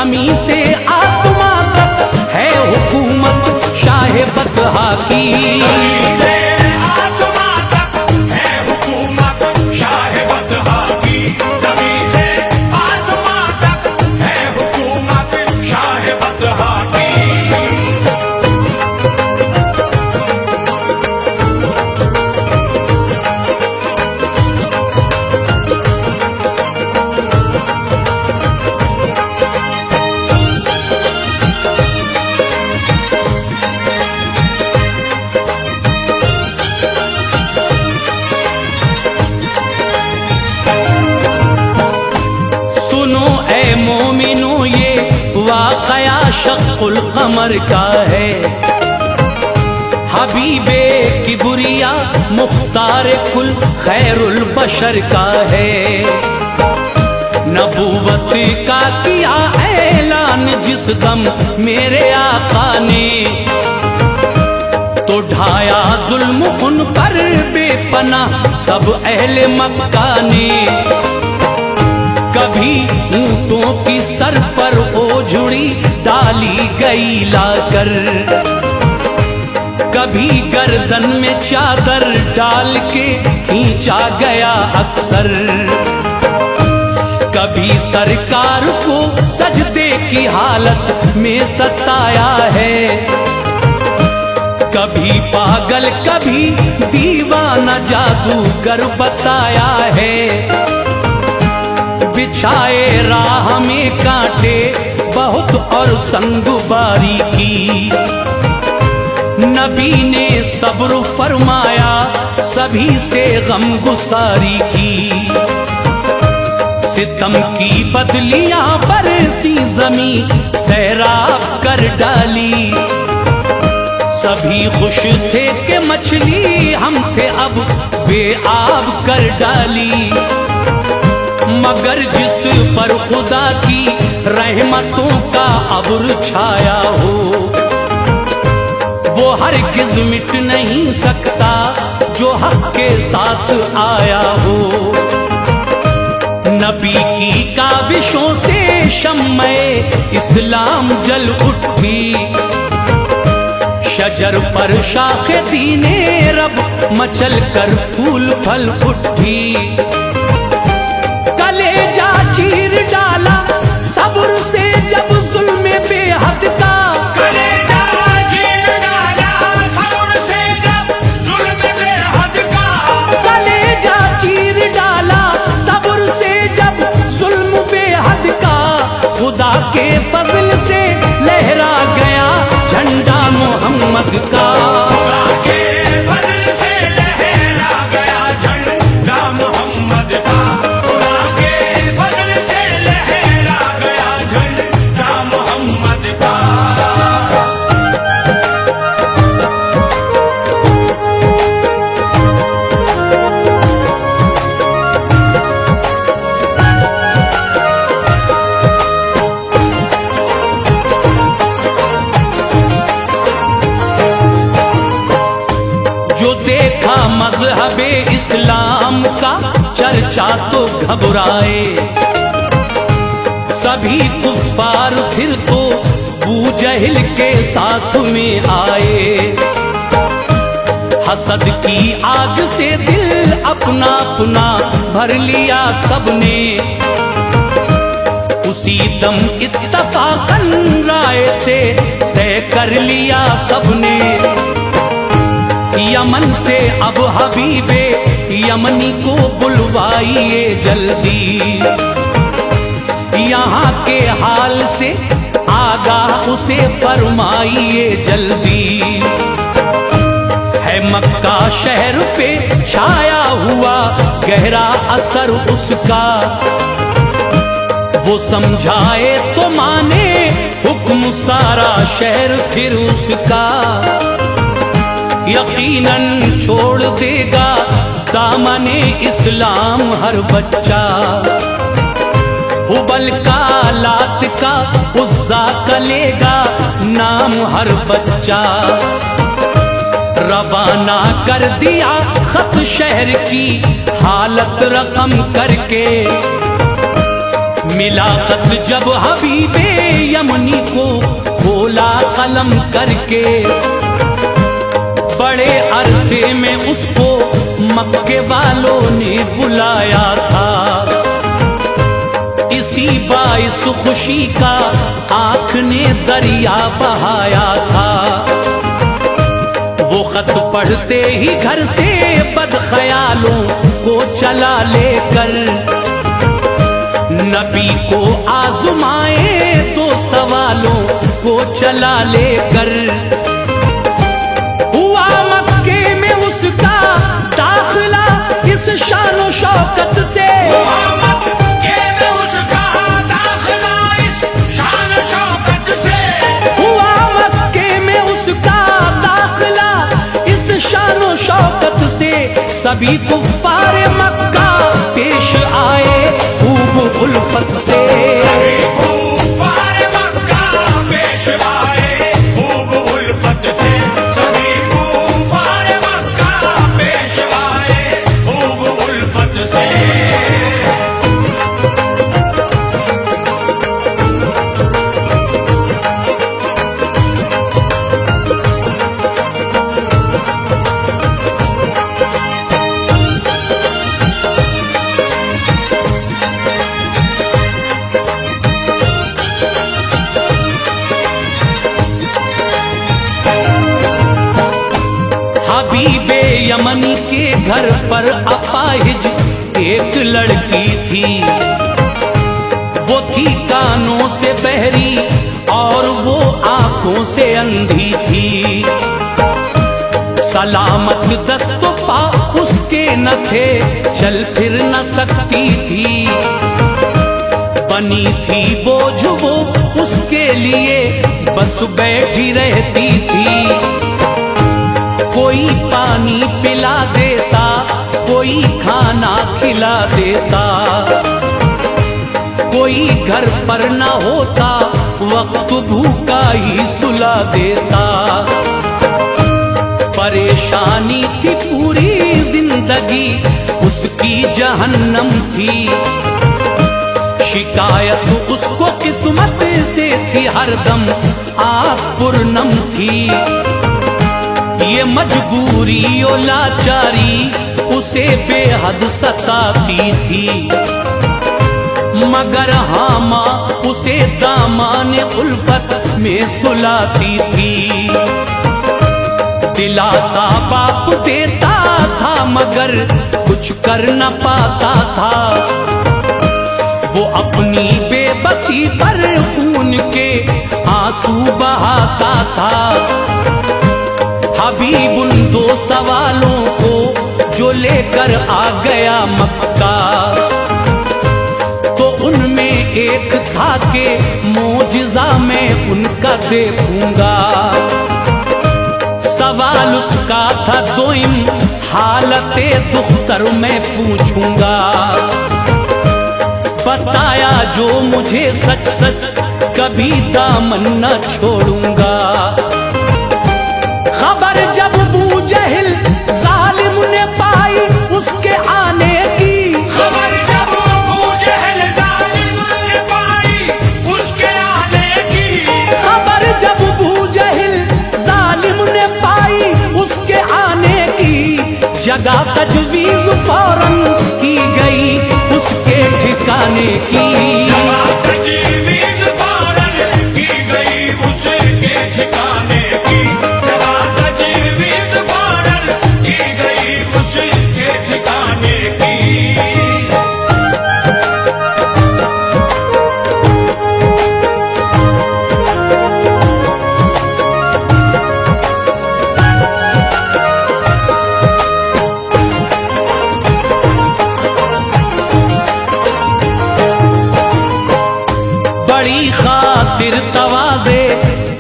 जमी से आसमां तक है हुकूमत शाह बतहा की। आसमां तक है हुकूमत शाह बतहा की। जमी से आसमां तक है हुकूमत शाह बतहा की। मोमिनो ये वाक़या शक्कुल कमर का है। हबीबे किबरिया मुख्तार कुल खैरुल बशर का है। नबूवत का किया ऐलान जिस दम मेरे आका ने, तो ढाया जुल्म उन पर बेपनाह सब अहले मक्का ने। कभी ऊंटों की सर पर ओझुड़ी डाली गई लाकर, कभी गर्दन में चादर डाल के खींचा गया अक्सर। कभी सरकार को सजदे की हालत में सताया है। कभी पागल कभी दीवाना जादूगर बताया है। बिछाए राह में कांटे बहुत और संग बारीकी, नबी ने सब्र फरमाया सभी से गम गुसारी की। सितम की बदलियां बरसी जमी सैराब कर डाली। सभी खुश थे कि मछली हम थे अब बेआब कर डाली। मगर जिस पर खुदा की रहमतों का अब्र छाया हो, वो हरगिज़ मिट नहीं सकता जो हक के साथ आया हो। नबी की काविशों से शम्मे इस्लाम जल उठी। शजर पर शाखे दीने रब मचल कर फूल फल उठी। कलेजा चीर डाला सब्र से जब जुल्म बेहद का, कलेजा चीर डाला सब्र से जब जुल्म बेहद का। कलेजा चीर डाला सब्र से जब जुल्म बेहद का। खुदा के फजल से लहरा गया झंडा मोहम्मद का। खुदा के फजल से लहरा गया झंडा मोहम्मद का। खुदा के फजल से लहरा गया झंडा मोहम्मद का। जो देखा मजहबे इस्लाम का चर्चा तो घबराए। सभी कुफ्फार फिर तो बूजहल के साथ में आए। हसद की आग से दिल अपना अपना भर लिया सबने। उसी दम इत्तफाकन राय से तय कर लिया सबने। यमन से अब हबीबे यमनी को बुलवाइए जल्दी। यहाँ के हाल से आगाह उसे फरमाइए जल्दी। है मक्का शहर पे छाया हुआ गहरा असर उसका। वो समझाए तो माने हुक्म सारा शहर फिर उसका। यकीनन छोड़ देगा दामने इस्लाम हर बच्चा। हुबल का लात का उज़्ज़ा का लेगा नाम हर बच्चा। रवाना कर दिया खत शहर की हालत रकम करके। मिला खत जब हबीबे यमनी को बोला कलम करके, बड़े अरसे में उसको मक्के वालों ने बुलाया था। इसी बाइस खुशी का आंख ने दरिया बहाया था। वो खत पढ़ते ही घर से बदख्यालों को चला लेकर, नबी को आज़माए तो सवालों को चला लेकर। हुआ मक्के में उसका दाखिला इस शान शौकत से, हुआ मक्के में उसका दाखिला इस शान शौकत से, हुआ मक्के में उसका दाखिला इस शान शौकत से। सभी कुफ्फार मक्का पेश आए खूब उल्फत से, सभी कुफ्फार मक्का पेश आए खूब उल्फत से, सभी कुफ्फार मक्का पेश आए खूब उल्फत से। हबीबे यमनी के घर पर अपाहिज एक लड़की थी। वो थी कानों से बहरी और वो आंखों से अंधी थी। सलामत दस्त पा उसके न थे, चल फिर न सकती थी। बनी थी बोझ वो उसके लिए, बस बैठी रहती थी। कोई पानी पिला देता, कोई खाना खिला देता, कोई घर पर न होता, वक्त भूखा ही सुला देता। परेशानी थी पूरी जिंदगी उसकी जहन्नम थी। शिकायत उसको किस्मत से थी हरदम आग पुरनम थी। ये मजबूरी और लाचारी उसे बेहद सताती थी, मगर हाँ माँ उसे दामन उल्फत में सुलाती थी। दिलासा बाप देता था मगर कुछ कर न पाता था। वो अपनी बेबसी पर खून के आंसू बहाता था। हबीब उन दो सवालों को जो लेकर आ गया मक्का, तो उनमें एक था कि मोजिज़ा में उनका देखूंगा। सवाल उसका था दोइम, हालते दुख्तर में पूछूंगा। बताया जो मुझे सच सच, कभी दामन न छोड़ूंगा। खबर जब अबू जहल जालिम ने पाई उसके आने की, खबर जब अबू जहल जालिम ने पाई उसके आने की, खबर जब अबू जहल जालिम ने पाई उसके आने की। जगह तजवीज फौरन की गई उसके ठिकाने की। तजवीज़ फौरन की गई उसके ठिकाने की, तजवीज़ फौरन की गई उसके ठिकाने की। बड़ी खातिर तवाज़े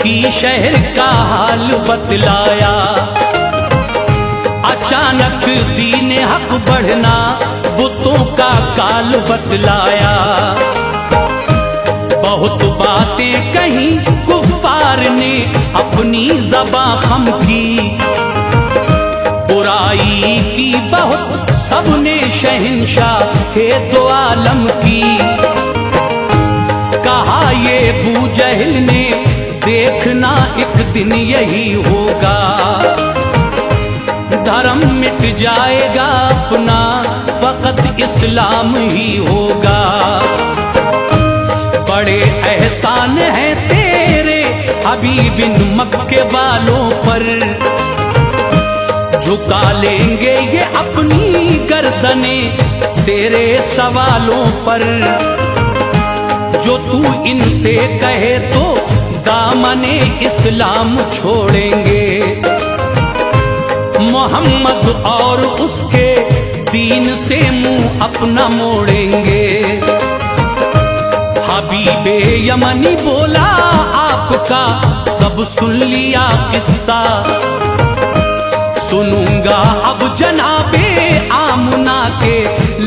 की शहर का हाल बतलाया। अचानक दीन हक बढ़ना बुतों का काल बतलाया। बहुत बातें कही कुफ्फार ने अपनी ज़बां खम की। बुराई की बहुत सबने शहंशाह दो आलम की। दिन यही होगा। धर्म मिट जाएगा अपना, फकत इस्लाम ही होगा। बड़े एहसान हैं तेरे हबीब बिन मक्के वालों पर, झुका लेंगे ये अपनी गर्दने तेरे सवालों पर। जो तू इनसे कहे तो दामने इस्लाम छोड़ेंगे, मोहम्मद और उसके दीन से मुंह अपना मोड़ेंगे। हबीबे यमनी बोला आपका सब सुन लिया किस्सा, सुनूंगा अब जनाबे आमना के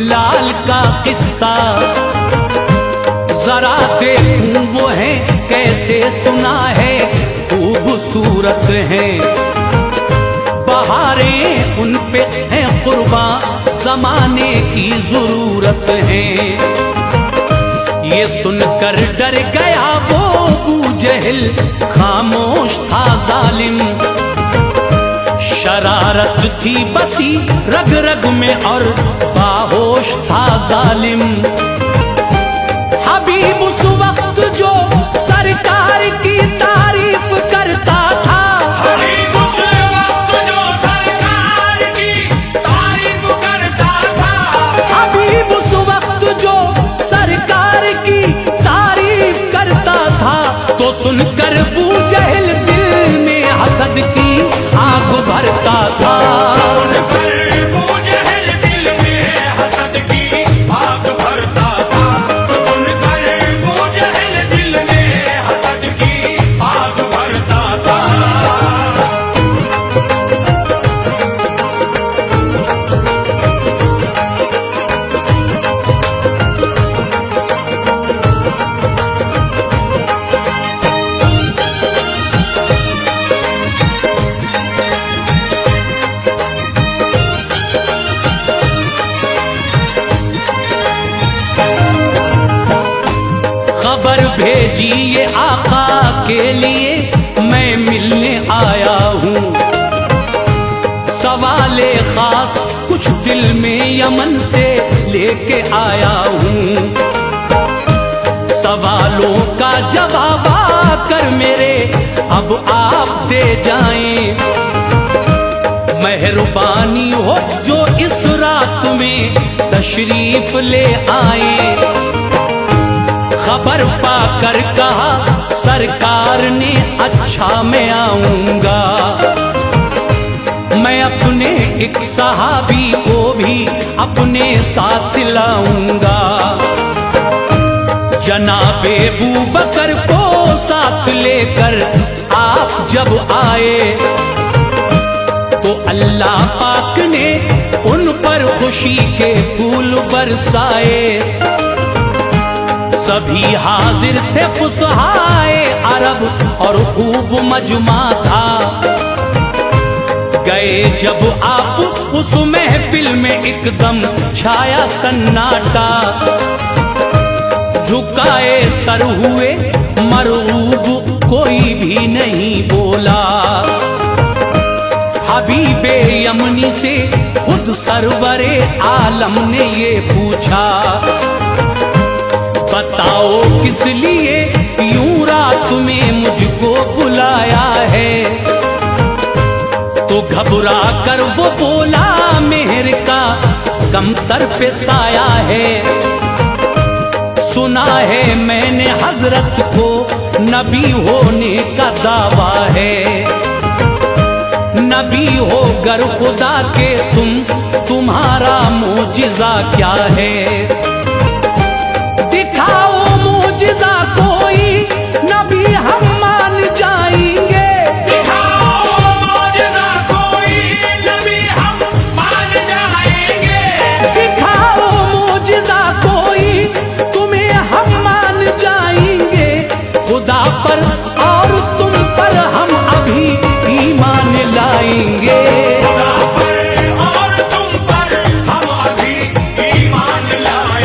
लाल का किस्सा। जरा देखूं वो है कैसे सुना है खूबसूरत है, बहारें उन पे हैं कुर्बान जमाने की जरूरत है। ये सुनकर डर गया वो अबू जहल, खामोश था जालिम। शरारत थी बसी रग रग में और बाहोश था जालिम। हबीब उस वक्त जो सरकार की तारीफ करता था, हबीब उस वक्त जो सरकार की तारीफ करता था, हबीब उस वक्त जो सरकार की तारीफ करता था, तो सुनकर अबू जहल दिल में हसद की आग भरता था। सुनकर अबू जहल दिल में हसद की आग भरता था, सुनकर अबू जहल दिल में हसद की आग भरता था। खबर भेजी ये आका के लिए मैं मिलने आया हूँ, सवाले खास कुछ दिल में यमन से लेके आया हूँ। सवालों का जवाब आकर मेरे अब आप दे जाएं, मेहरबानी हो जो इस रात में तशरीफ ले आए। खबर पाकर कहा सरकार ने अच्छा मैं आऊंगा, मैं अपने एक सहाबी को भी अपने साथ लाऊंगा। जनाबे अबू बकर को साथ लेकर आप जब आए, तो अल्लाह पाक ने उन पर खुशी के फूल बरसाए। सभी हाजिर थे फुसहाए अरब और खूब मजमा था। गए जब आप उस महफिल में एकदम छाया सन्नाटा, झुकाए सर हुए मरऊब कोई भी नहीं बोला। हबीबे यमनी से खुद सरवरे आलम ने ये पूछा, बताओ किस लिए यूं रात में मुझको बुलाया है। तो घबरा कर वो बोला मेहर का कमतर पे साया है। सुना है मैंने हजरत को नबी होने का दावा है। नबी हो गर खुदा के तुम्हारा मोजिजा क्या है। दिखाओ मोजिजा कोई नबी हम मान जाएंगे। दिखाओ मोजिजा कोई नबी हम मान जाएंगे। दिखाओ मोजिजा कोई तुम्हें हम मान जाएंगे। खुदा पर और तुम पर हम अभी ईमान लाएंगे। खुदा पर और तुम पर हम अभी ईमान लाएंगे।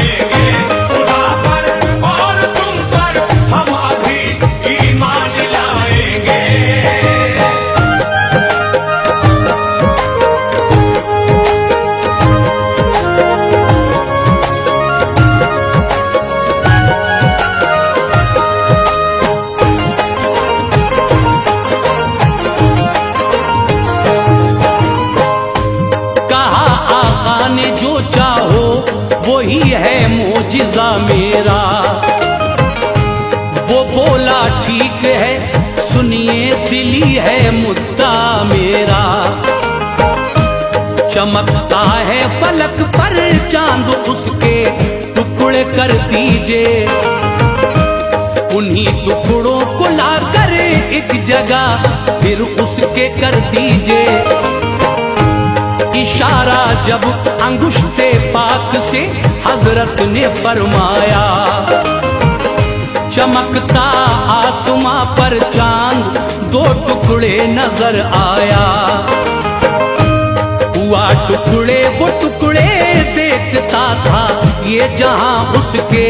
मेरा। वो बोला ठीक है सुनिए दिली है मुद्दा मेरा। चमकता है फलक पर चांद उसके टुकड़े कर दीजिए। उन्हीं टुकड़ों को लाकर एक जगह फिर उसके कर दीजिए। इशारा जब अंगुष्ठे पाक से हजरत ने फरमाया। चमकता आसमां पर चांद दो टुकड़े नजर आया। हुआ टुकड़े वो टुकड़े देखता था ये जहां उसके।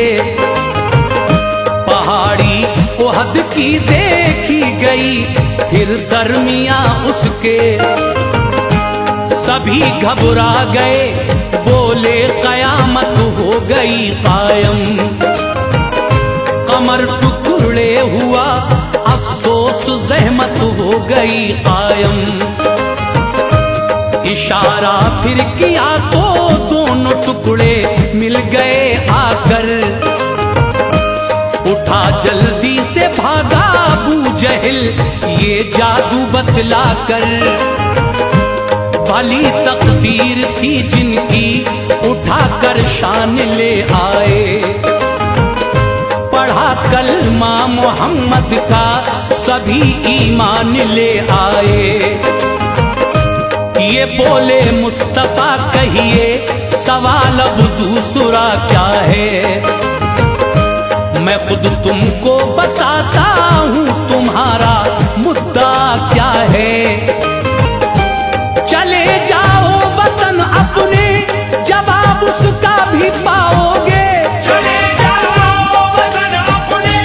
पहाड़ी ओहद की देखी गई फिर दरमिया उसके। सभी घबरा गए बोले कयामत हो गई कायम। कमर टुकड़े हुआ अफसोस जहमत हो गई कायम। इशारा फिर किया तो दोनों टुकड़े मिल गए आकर। उठा जल्दी से भागा अबू जहल ये जादू बतला कर। भली तकदीर थी जिनकी उठाकर शान ले आए। पढ़ा कलमा मोहम्मद का सभी ईमान ले आए। ये बोले मुस्तफा कहिए सवाल अब दूसरा क्या है। मैं खुद तुमको बताता हूँ तुम्हारा मुद्दा क्या है। चले जाओ वतन अपने जवाब उसका भी पाओगे। चले जाओ वतन अपने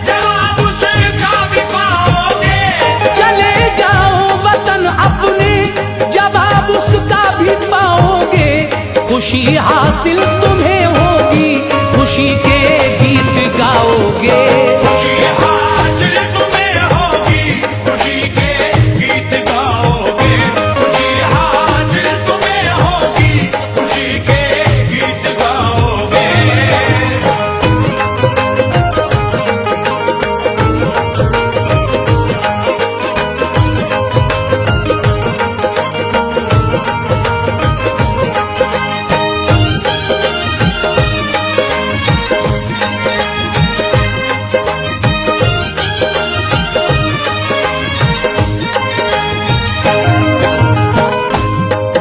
जवाब उसका भी पाओगे। चले जाओ वतन अपने जवाब उसका भी पाओगे। खुशी हासिल तुम्हें होगी खुशी के गीत गाओगे। खुशी हासिल तुम्हें होगी खुशी के गीत गाओगे। खुशी हासिल तुम्हें होगी खुशी के गीत गाओगे।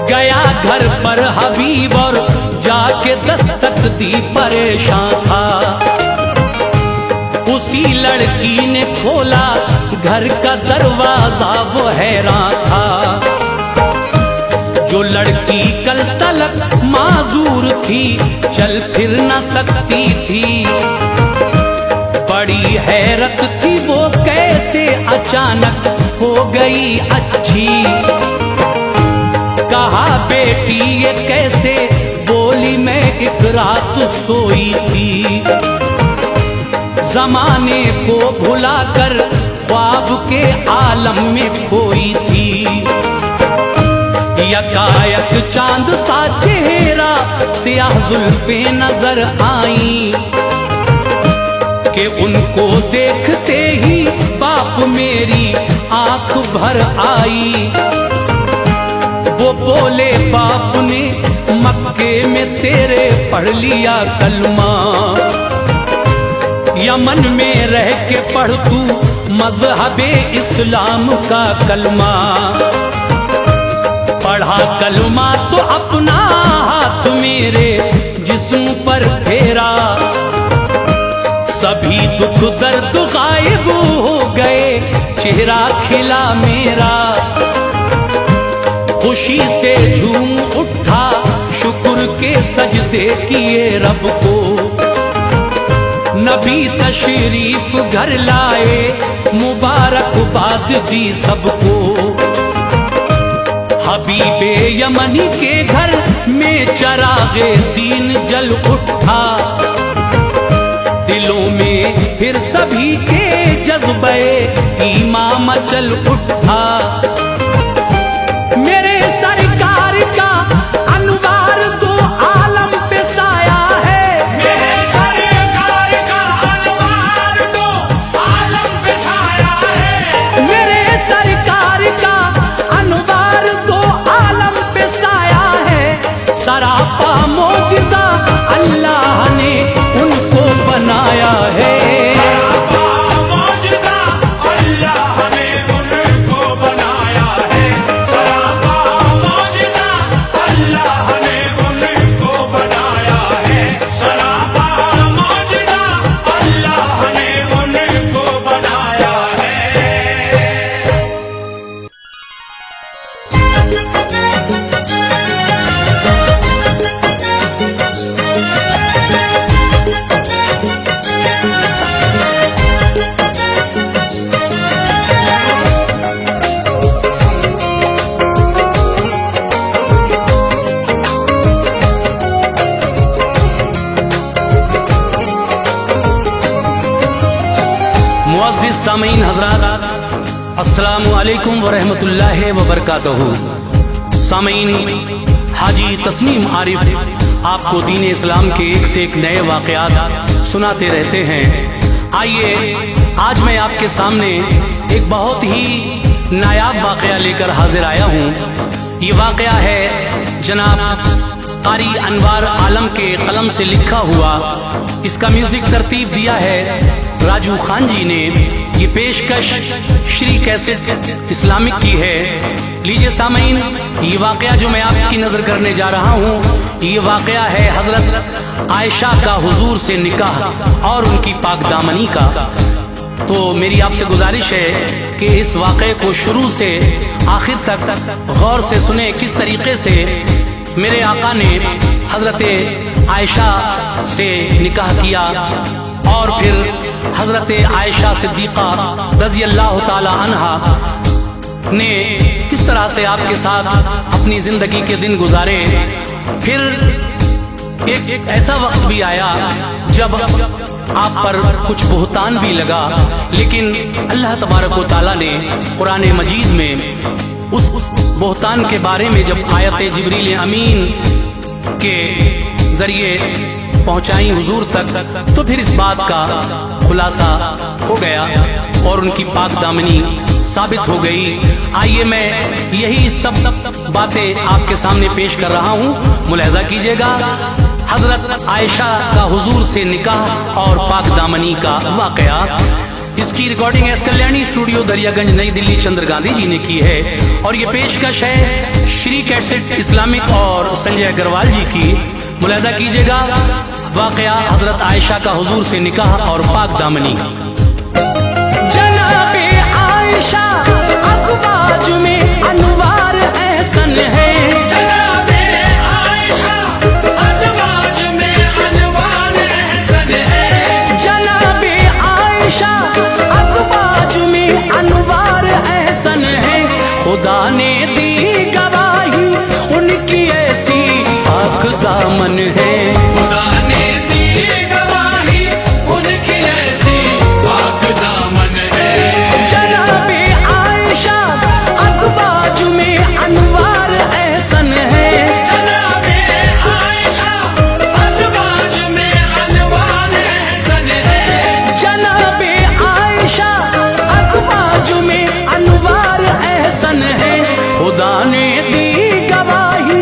गया घर पर हबीब और जाके दस्तक दी परेशान था। उसी लड़की ने खोला घर का दरवाजा वो हैरान था। जो लड़की कल तलक माजूर थी चल फिर न सकती थी। बड़ी हैरत थी वो कैसे अचानक हो गई अच्छी। कहा बेटी ये कैसे बोली मैं एक रात सोई थी। जमाने को भुलाकर ख्वाब के आलम में खोई थी। यकायक चांद सा चेहरा सियाह जुल्फे नजर आई। कि उनको देखते ही बाप मेरी आंख भर आई। वो बोले बाप ने मक्के में तेरे पढ़ लिया कलमा। यमन में रह के पढ़ तू मजहबे इस्लाम का कलमा। पढ़ा कलमा तो अपना हाथ मेरे जिस्म पर फेरा। सभी दुख दर्द गायब हो गए चेहरा खिला मेरा। खुशी से झूम उठा शुक्र के सजदे किए रब को। नबी तशरीफ घर लाए मुबारकबाद दी सबको। हबीबे यमनी के घर में चरागे दीन जल उठा। दिलों में फिर सभी के जज्बे ईमान मचल उठा। मेरे सरकार का अनवार दो आलम पे साया है। मेरे सरकार सामीन हजरात, अस्सलामु अलैकुम व रहमतुल्लाहि व बरकातहू। सामीन, हाजी तस्नीम आरिफ आपको दीन इस्लाम के एक से एक नए वाक़यात सुनाते रहते हैं। आइए आज मैं आपके सामने एक बहुत ही नायाब वाक़या लेकर हाजिर आया हूँ। ये वाक़या है जनाब कारी अनवार आलम के कलम से लिखा हुआ। इसका म्यूजिक तरतीब दिया है राजू खान जी ने। ये पेशकश श्री कैसेट इस्लामिक की है। लीजिए सामीन, ये वाक़या जो मैं आपकी नजर करने जा रहा हूँ, ये वाक़या है हजरत आयशा का हुजूर से निकाह और उनकी पाक दामनी का। तो मेरी आपसे गुजारिश है कि इस वाक़े को शुरू से आखिर तक गौर से सुने, किस तरीके से मेरे आका ने हजरत आयशा से निकाह किया और फिर हजरत आयशा सिद्दीक़ा रज़ी अल्लाह ताला अन्हा ने किस तरह से आपके साथ अपनी जिंदगी के दिन गुजारे। फिर एक ऐसा वक्त भी आया जब आप पर कुछ बुहतान भी लगा, लेकिन अल्लाह तबारक व तआला ने कुरान मजीद में उस बुहतान के बारे में जब आयत जिब्रील अमीन के जरिए पहुंचाई हुजूर तक, तो फिर इस बात का खुलासा हो गया और उनकी पाक दामनी साबित हो गई। आइए मैं यही सब बातें आपके सामने पेश कर रहा हूँ, मुलाहिजा कीजिएगा। हजरत आयशा का हुजूर से निकाह और पाक दामनी का वाकया। इसकी recording S Kalyani studio Daryaganj नई दिल्ली चंद्र गांधी जी ने की है और ये पेशकश है श्री कैसेट इस्लामिक और संजय अग्रवाल जी की। मुलाहिजा कीजिएगा वाकया हजरत आयशा का हुजूर से निकाह और पाक दामनी। जनाबे आयशा अज़वाज में अनवार एहसन है। जनाबे आयशा अज़वाज में अनवार एहसन है। जनाबे आयशा अज़वाज में अनवार एहसन है। खुदा ने दी गवाही उनकी ऐसी पाक दामन है। खुदा ने दी गवाही उनकी ऐसी पाक दामन है। जनाबे आयशा अज़वाज में अनवार एहसन है। जनाबे आयशा अज़वाज में अनवार एहसन है। जनाबे आयशा अज़वाज में अनवार एहसन है। खुदा ने दी गवाही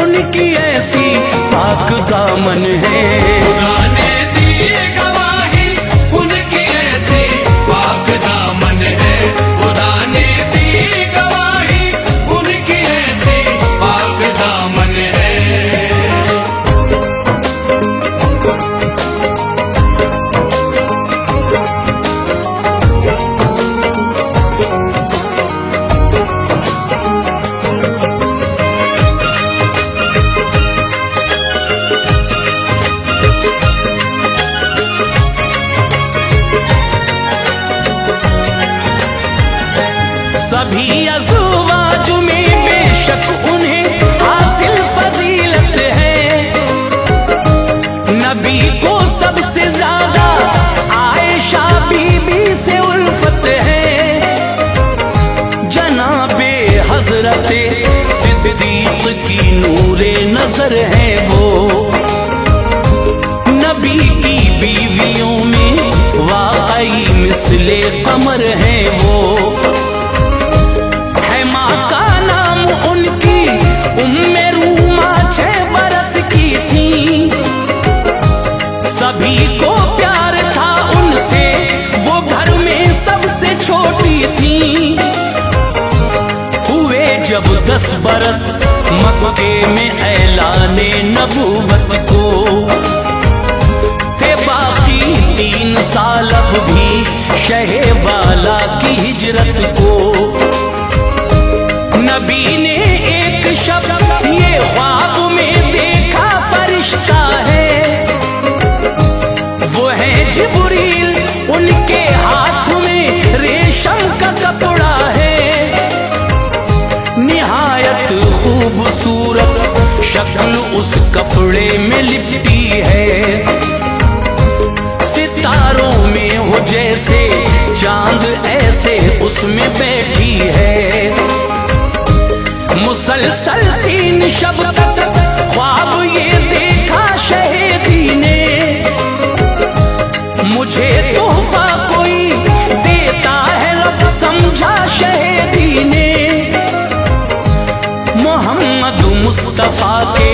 उनकी ऐसी पाक दामन है। खुदा ने दी गवाही उनकी ऐसी पाक दामन है। खुदा ने दी गवाही उनकी ऐसी पाक दामन है। सभी अज़वाज में बेशक उन्हें हासिल फजीलत है। नबी को सबसे ज्यादा आयशा बीबी से उल्फत है। जनाबे हजरत सिद्दीक की नूरे नजर है वो। नबी की बीवियों में वाकई मिसले कमर है वो। उम्मे रूमा 6 बरस की थी। सभी को प्यार था उनसे, वो घर में सबसे छोटी थी। हुए जब 10 बरस मक्के में ऐलाने नबूवत को, थे बाकी 3 साल अब भी शहे वाला की हिजरत को। नबी ने एक शब्द ये ख्वाब में देखा फरिश्ता है। वो है जिब्रील, उनके हाथ में रेशम का कपड़ा है। निहायत खूबसूरत शक्ल उस कपड़े में लिपटी है। सितारों में हो जैसे चांद उसमें बैठी है। मुसलसल 3 शब तक ख्वाब ये देखा शहीदी ने, मुझे तोहफा कोई देता है रब समझा शहीदी ने। मोहम्मद मुस्तफा के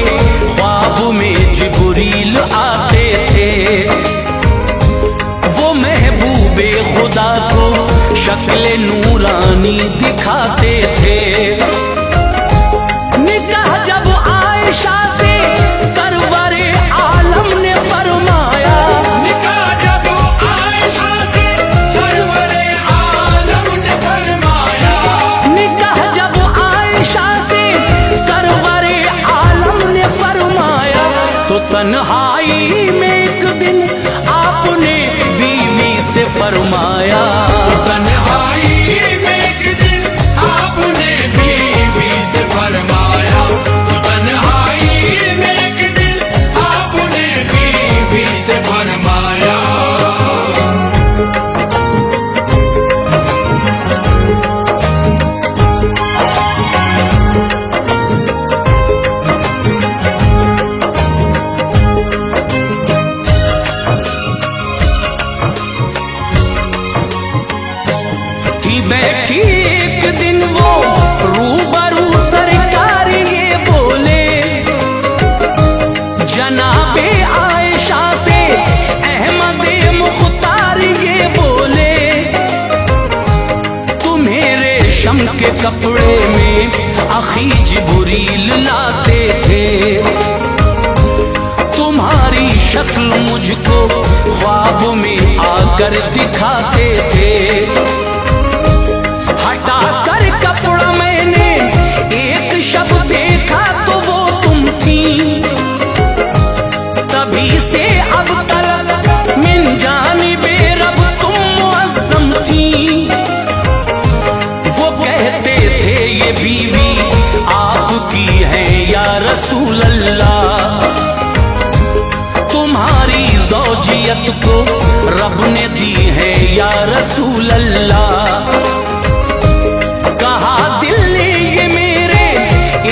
ख्वाब में जिब्रील आते थे, वो महबूबे खुदा को शक्ल नूरानी दिखाते थे। निकाह जब आयशा से सरवरे आलम ने फरमाया, निकाह जब आयशा से सरवरे आलम ने फरमाया, निकाह जब आयशा से सरवरे आलम ने फरमाया, तो तन्हाई में एक दिन आपने बीवी से फरमाया, तन्हाई में एक दिन आपने बीवी से फरमाया, तन्हाई में एक दिन आपने बीवी से फरमाया। थी बैठी एक दिन वो रूबरू सरकार ये बोले, जनाबे आयशा से अहमद मुख्तार ये बोले, तुम्हें रेशम के कपड़े में अखी जिब्रील लाते थे, तुम्हारी शक्ल मुझको ख्वाब में आकर दिखाते थे। हटा कर कपड़ा मैंने एक शब्द देखा तो वो तुम थी, तभी से अब तक मिन जानिबे रब तुम मुअज़्ज़म थी। वो कहते थे ये बीवी आपकी है या रसूल अल्लाह, तुम्हारी ज़ौजियत को रब ने दी है या रसूल अल्लाह। कहा दिल ने ये मेरे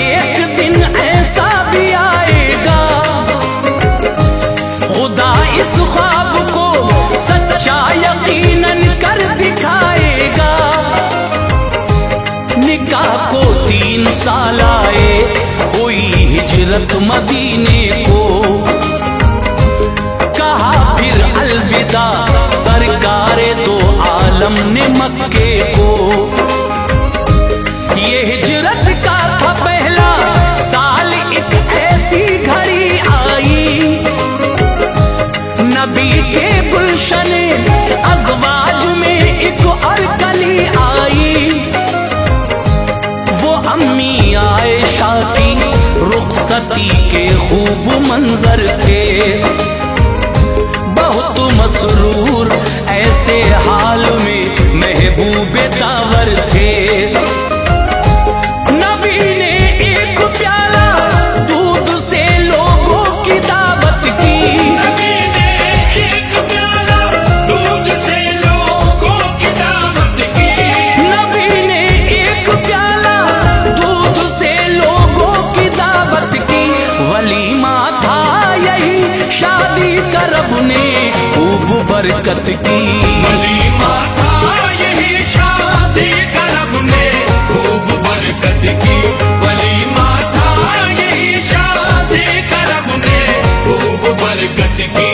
एक दिन ऐसा भी आएगा, खुदा इस ख्वाब को सच्चा यकीनन कर दिखाएगा। निकाह को 3 साल आए, हुई हिजरत मदीने को, कहा फिर अलविदा सरकारे दो आलम ने मक्के को। ये हिजरत का था पहला साल, एक ऐसी घड़ी आई, नबी के गुलशने अज़वाज में एक और कली आई। वो अम्मी आयशा की रुखसती के खूब मंजर थे, बहुत मसरूर ऐसे हाल में महबूबे दावर थे। नबी ने एक प्याला दूध से लोगों की दावत की, नबी ने एक प्याला दूध से लोगों की दावत की, नबी ने एक प्याला दूध से लोगों की दावत की। वलीमा था यही शादी का रब ने खूब बरकत की, वलीमा था यही शादी का रब ने खूब बरकत की, वलीमा था यही शादी का रब ने खूब बरकत की।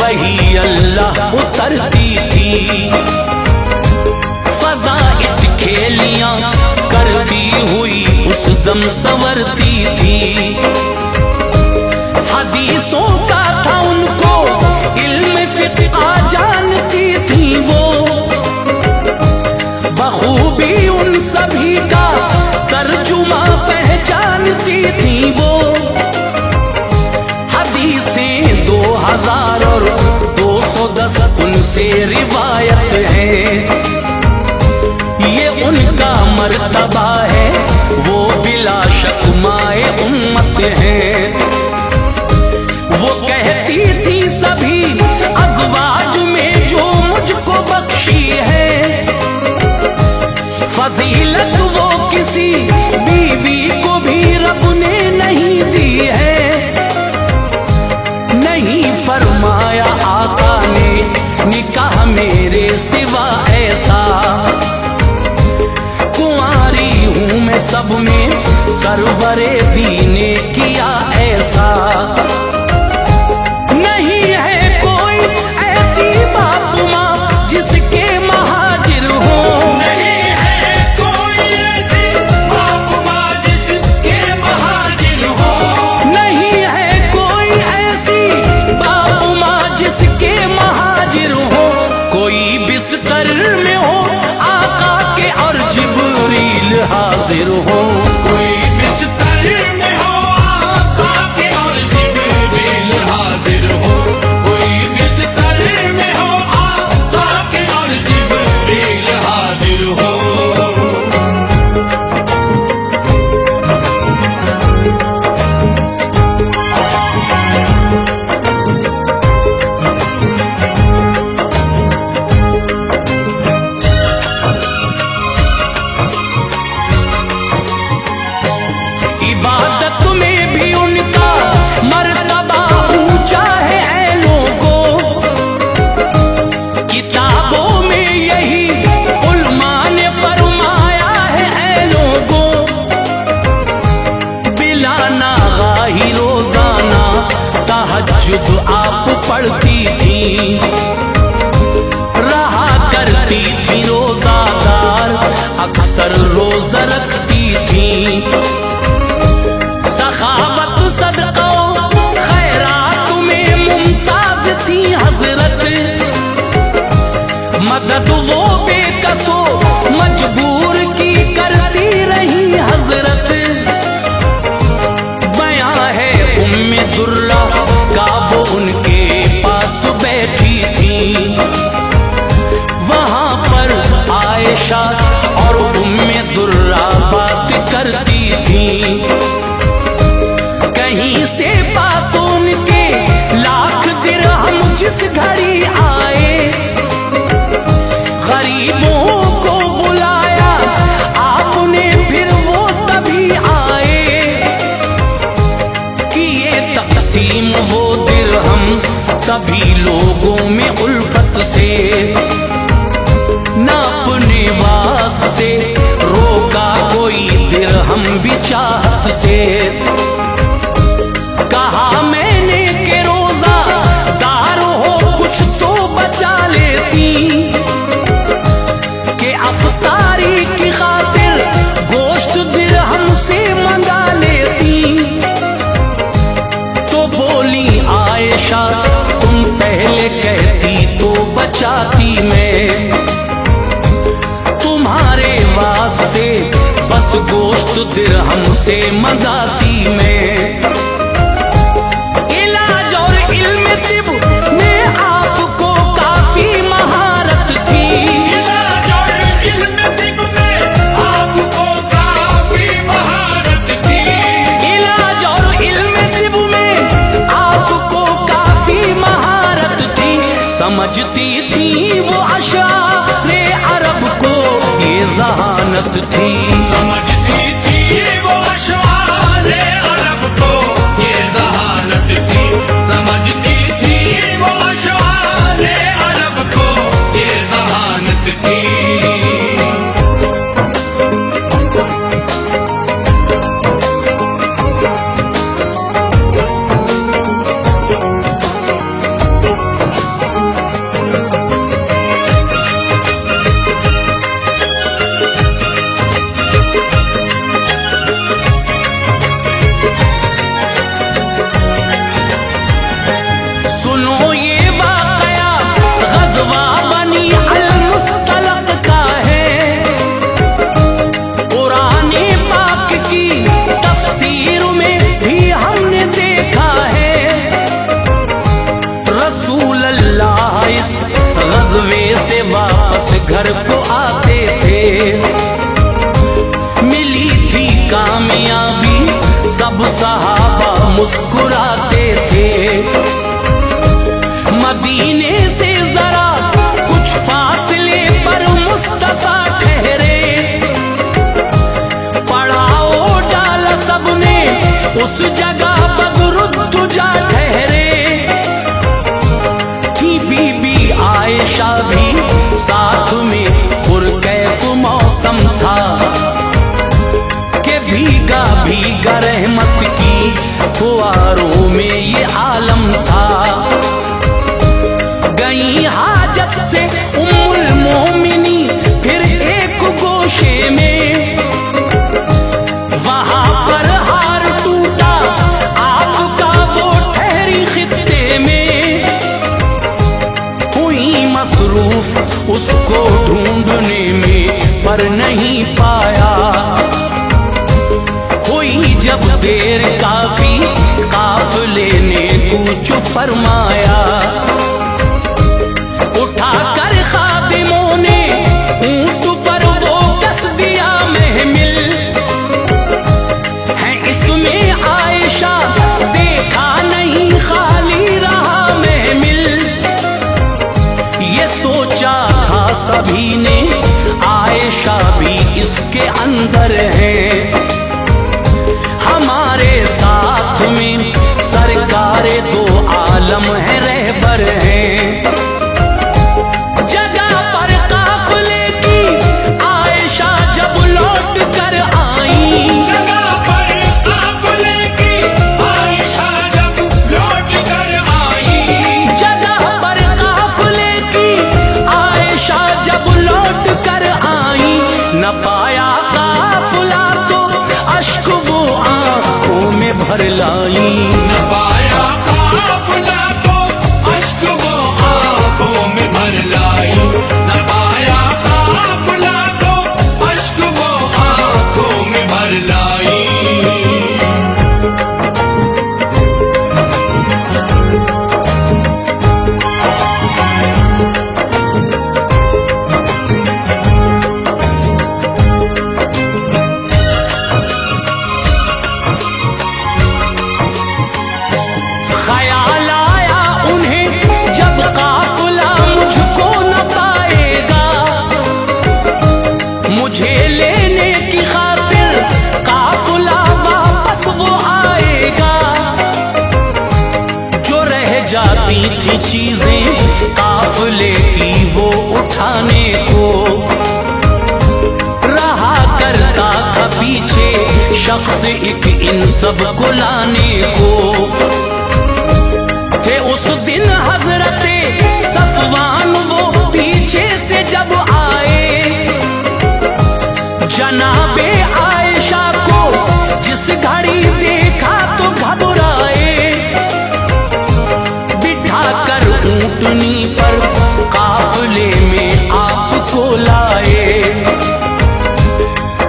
वही अल्लाह उतरती थी। फज़ाइल खेलियां करती हुई उस दम संवरती थी। हदीसों का था उनको इल्म फिक़्ह जानती थी वो, बखूबी उन सभी का तर्जुमा पहचानती थी वो। हदीसें 2000 और 210 उनसे रिवायत है। ये उनका मर्तबा है, वो बिला शक माए उम्मत है। वो कहती थी सभी अज़वाज में जो मुझको बख्शी है, फजीलत वो किसी बीवी को भी रब ने नहीं दी है। नहीं फरमाया आका ने निकाह मेरे सिवा ऐसा, कुंवारी हूँ मैं सब में सरवरे दीने किया ऐसा। नहीं है कोई ऐसी बाप माँ जिसके महाजिर हो, नहीं है कोई ऐसी बाप माँ जिसके महाजिर हो। नहीं है कोई ऐसी बाप माँ जिसके महाजिर हो। कोई बिस्तर में हो आका के और जिब्रील हाजिर हो। कोई बिस्तर में हो आका के और जिब्रील हाजिर हो। कोई बिस्तर में हो आका के और जिब्रील हाजिर हो। इबादत में भी उनका मर्तबा ऊंचा है ऐ लोगों। किताबों में यही उलमा ने फरमाया है ऐ लोगों। बिला नागाही रोजाना तहज्जुद आप पढ़ती थी, रहा करती थी रोजादार अक्सर रोजा रखती थी। सखावत सदका खैरात में मुमताज थी हजरत, मदद वो बेकसो मजबूर की करती रही हजरत। बयां है उम्मे दुर्रा का वो उनके पास बैठी थी। वहां पर आयशा और उम्मे दुर्रा बात करती थी। कहीं से पास उनके लाख दिरहम जिस घड़ी आए, गरीबों को बुलाया आपने फिर वो तभी आए। किए तक़सीम वो दिरहम तभी लोगों में उल्फत से, ना अपने वास्ते रोका कोई दिरहम भी चाहत से। कहा मैंने के रोजा दार हो कुछ तो बचा लेती, के अफ्तारी की खातिर गोश्त दिरहम से मंगा लेती। तो बोली आयशा तुम पहले कहती तो बचाती मैं, तुम्हारे वास्ते बस गोश्त दिरहम से मंगाती मैं। इलाज और इल्म तिब में आपको काफी महारत थी। इलाज और इल्म तिब में आपको काफी महारत थी। इलाज और इल्म तिब में आपको काफी महारत थी। समझती थी वो अशारे अरब को ये जहानत थी। समझती थी वो अशआरे अरब को ये जहानत थी। समझती थी वो अशआरे अरब को ये जहानत थी। घर को आते थे। मिली थी कामयाबी, सब सहाबा मुस्कुराते थे। मदीने से जरा कुछ फासले पर मुस्तफा ठहरे, पड़ाव डाला सबने उस जगह बदरुद्द जा ठहरे। थी बीबी आयशा भी साथ में, पुरकैफ मौसम था कि भीगा भीगा रहमत की फुआरों में ये आलम था। गई हाजत से उम्मुल मोमिनी फिर एक गोशे में, वहां पर हार टूटा आपका वो ठहरी खित्ते में। हुई मसरूफ उसको ढूंढने में पर नहीं पाया, हुई जब देर काफी काफिले ने कूच फरमाया। उठाकर खादिमों ने ऊंट पर वो कस दिया महमिल, है इसमें आयशा देखा नहीं खाली रहा महमिल। ये सोचा था सभी ने आयशा भी इसके अंदर है, हमारे साथ में सरकारे दो आलम है रहबर हैं। जगह पर काफिले की आयशा जब लौट कर आई, जगह पर काफिले की आयशा जब लौट कर आई, जगह पर काफिले की आयशा जब लौट कर आई। न पाया काफिला तो अश्क वो आंखों में भर लाई, न पाया काफिला तो अश्क वो आंखों में भर लाई, न पाया काफिला तो अश्क वो आंखों में भर लाई। ख्याल आया उन्हें जब काफिला मुझको न पाएगा, मुझे लेने की खातिर काफिला वापस वो आएगा। जो रह जाती थी चीजें काफिले की वो उठाने को, रहा करता था पीछे शख्स एक इन सब को लाने को। थे उस दिन हजरते सफवान वो पीछे से जब आए, जनाबे आयशा को जिस घड़ी देखा तो घबराए। बिठा कर ऊंटनी पर काफिले में आपको लाए,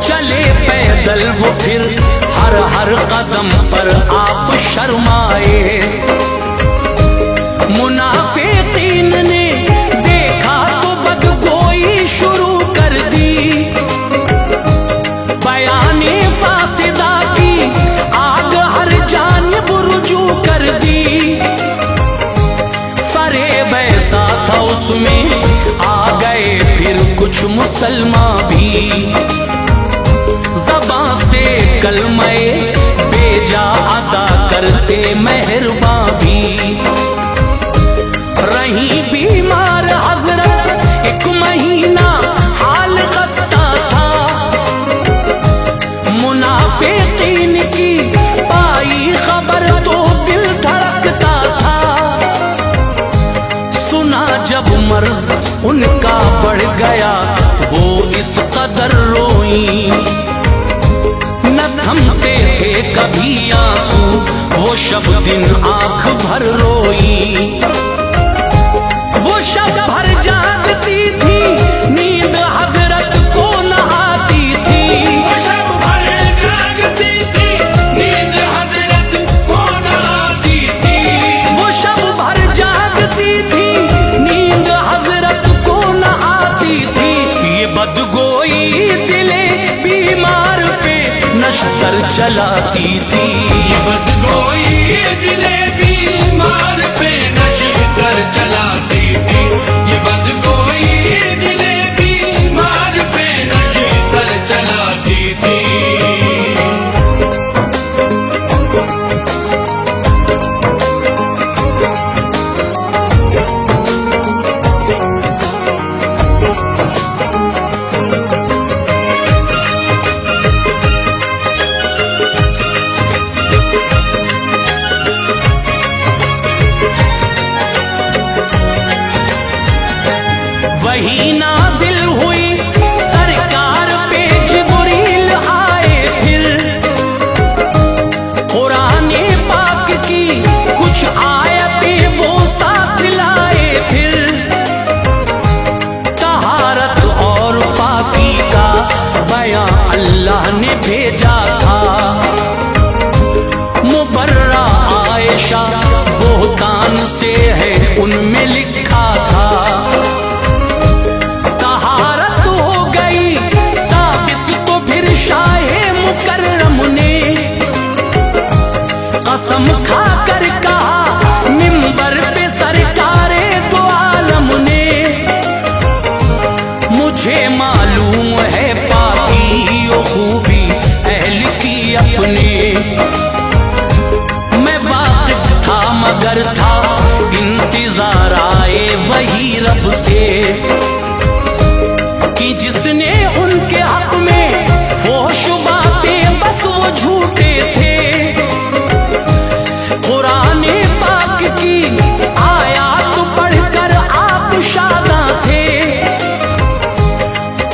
चले पैदल वो फिर हर हर कदम पर आप शर्माए। मुनाफिकीन ने देखा तो बदगोई शुरू कर दी, बयाने फासिदा की आग हर जानिब रुजू कर दी। फरेब ऐसा था उसमें आ गए फिर कुछ मुसलमान भी, ज़बां से कलमे बेजा अदा करते मेहरबान भी। रही बीमार हजरत एक महीना हाल खस्ता था, मुनाफिकीन की पाई खबर तो दिल धड़कता था। सुना जब मर्ज उनका बढ़ गया वो इस कदर रोई, न थमते थे कभी आंसू वो शब दिन आंख भर रोई। वो शब भर जागती थी नींद हजरत को न आती थी, वो शब भर जागती थी नींद हजरत को न आती थी, वो शब भर जागती थी नींद हजरत को न आती थी। बदगोई दिले बीमार पे नश्तर चलाती थी। ये बदगोई दिले बीमार पे नश्तर चलाती थी। ये बदगोई दिले बीमार पे नश्तर चलाती थी। वही नाजिल हुई सरकार पे जिब्रील आए, फिर कुराने पाक की कुछ आयतें वो साथ लाए। फिर तहारत और पाकी का बयां अल्लाह ने भेजा था। मुबर्रा आयशा बोहतान से है उनमें लिखा था। कसम खाकर कहा मिंबर पे सरकारे दो आलम ने, मुझे मालूम है पाकी ओ खूबी अहल की अपने। मैं वाकिफ था मगर था इंतजार आए वही रब से, कि जिसने उनके हक में फोश बातें बस वो झूठे थे। कुराने पाक की आयात पढ़कर आप शादा थे।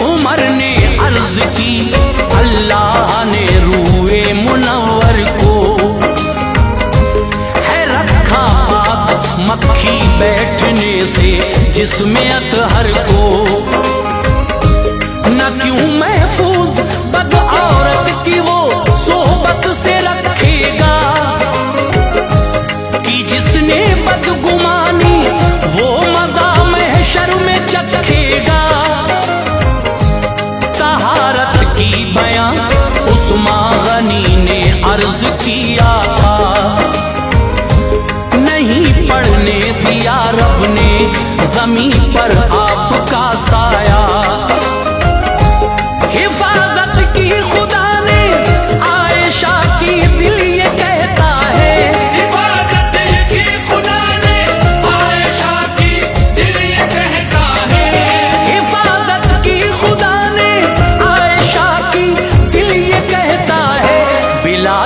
उमर ने अर्ज की अल्लाह ने रूए मुनव्वर को है रखा पाक मक्खी बैठने से जिसमें अतहर को। न क्यों महफूज बद औरत की वो सोहबत से रखेगा, जिसने बदगुमानी वो मजा महशर में चखेगा। तहारत की बयां उस्मान गनी ने अर्ज किया था, नहीं पढ़ने दिया रब ने जमीन पर आपका साया। हिफाजत की खुदा ने आयशा की दिल ये कहता है।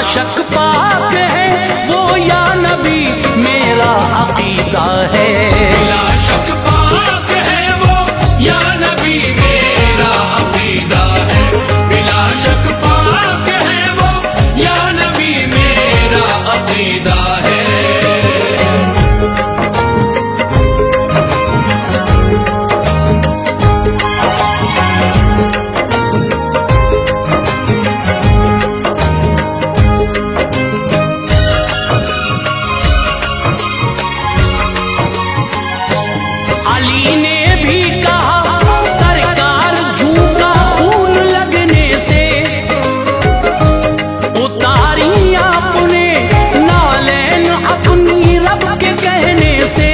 शक पाक है वो या नबी मेरा अकीदा है। बिला शक पाक है वो या नबी मेरा अकीदा है। बिला शक पाक है वो या नबी मेरा अकीदा है। अली ने भी कहा सरकार जूं का खून लगने से, उतारी आपने नालैन अपनी रब के कहने से।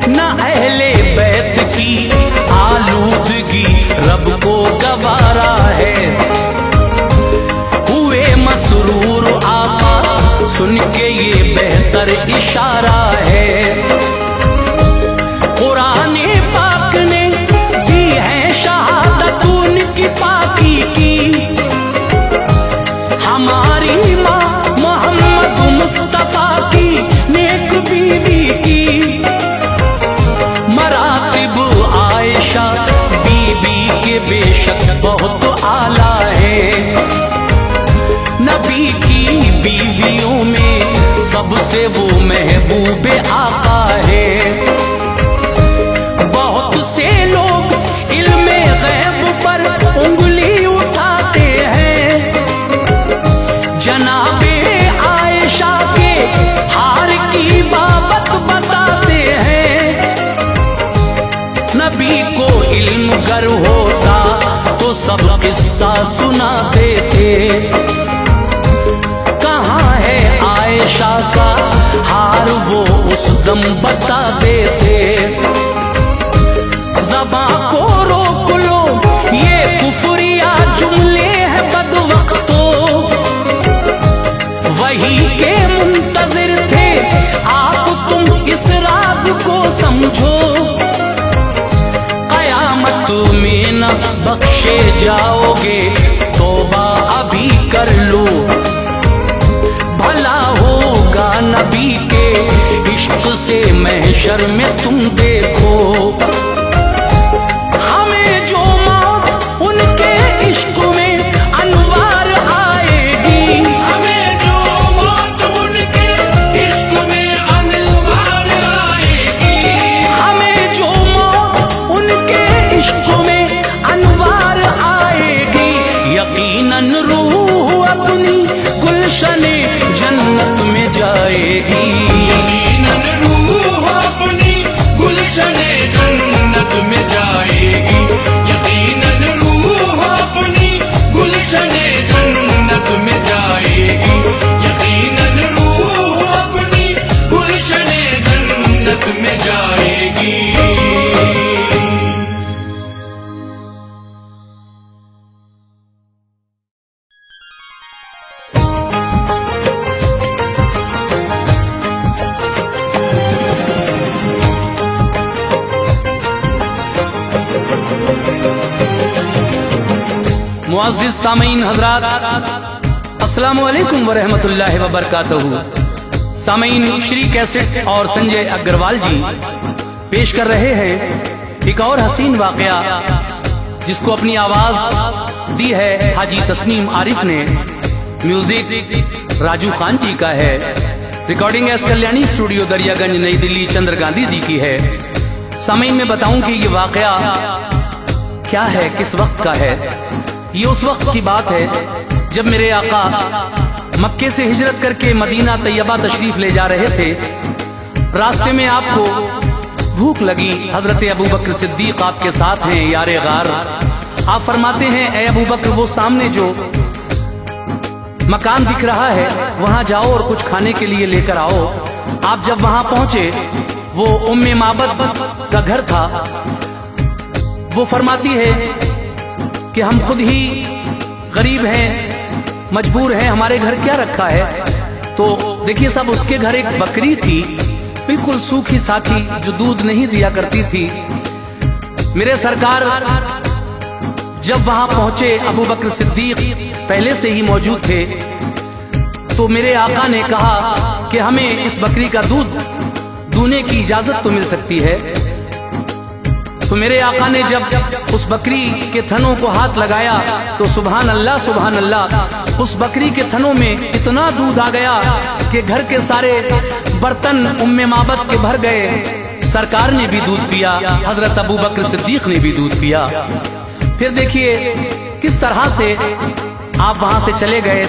न अहले बैत की आलूदगी रब को गवारा है, हुए मसरूर आका सुन के ये बेहतर इशारा है। कुराने पाक ने दी है शहादत उनकी पाकी की, हमारी माँ मोहम्मद मुस्तफा की नेक बीवी की। मरातिब आयशा बीबी के बेशक बहुत आला है, नबी की बीवियों में सबसे वो महबूब आका है। बहुत से लोग इल्मे गैब पर उंगली उठाते हैं, जनाबे आयशा के हार की बाबत बताते हैं। नबी को इल्म गर होता तो सब किस्सा सुना देते। कहाँ है आयशा का हार वो उस दम बता देते। ज़बां को रोक लो ये कुफरिया जुमले हैं बदवक्तो, वही के मुंतजिर थे आप तुम इस राज को समझो। कयामत में न बख्शे जाओगे तौबा अभी कर लो, भला होगा नबी के इश्क से महशर में तुम देखो। हमें जो मौत उनके इश्क में अनवार आएगी, हमें जो मौत उनके इश्क में अनवार आएगी, हमें जो मौत उनके इश्क में अनवार आएगी। यकीनन रूह अपनी गुलशने जन्नत में जाएगी। यकीनन रूह अपनी गुलशने जन्नत में जाएगी। यकीनन रूह अपनी गुलशने जन्नत में जाएगी। यकीनन रूह अपनी गुलशने जन्नत में जाएगी। मुअज़्ज़िज़ सामीन हज़रात, अस्सलामु अलैकुम व रहमतुल्लाहि व बरकातहू। सामीन, श्री कैसेट और संजय अग्रवाल जी पेश कर रहे हैं एक और हसीन वाक़या, जिसको अपनी आवाज दी है हाजी तस्नीम आरिफ ने। म्यूजिक राजू खान जी का है। Recording S Kalyani studio Daryaganj नई दिल्ली चंद्र गांधी जी की है। सामीन में बताऊं कि ये वाक़या क्या है, किस वक्त का है। ये उस वक्त की बात है जब मेरे आका मक्के से हिजरत करके मदीना तैयबा तशरीफ ले जा रहे थे। रास्ते में आपको भूख लगी। हजरत अबू बकर सिद्दीक आपके साथ हैं, यारे गार। आप फरमाते हैं, ए अबू बकर, वो सामने जो मकान दिख रहा है वहां जाओ और कुछ खाने के लिए लेकर आओ। आप जब वहां पहुंचे, वो उम्मे माबद का घर था। वो फरमाती है कि हम खुद ही गरीब हैं, मजबूर हैं, हमारे घर क्या रखा है। तो देखिए साहब, उसके घर एक बकरी थी, बिल्कुल सूखी साखी, जो दूध नहीं दिया करती थी। मेरे सरकार जब वहां पहुंचे, अबू बकर सिद्दीक पहले से ही मौजूद थे। तो मेरे आका ने कहा कि हमें इस बकरी का दूध दूने की इजाजत तो मिल सकती है। तो मेरे आका ने जब उस बकरी के थनों को हाथ लगाया तो सुभान अल्लाह सुभान अल्लाह, उस बकरी के थनों में इतना दूध आ गया कि घर के सारे बर्तन उम्मे माबद के भर गए। सरकार ने भी दूध पिया, हजरत अबू बकर सिद्दीक ने भी दूध पिया। फिर देखिए किस तरह से आप वहां से चले गए।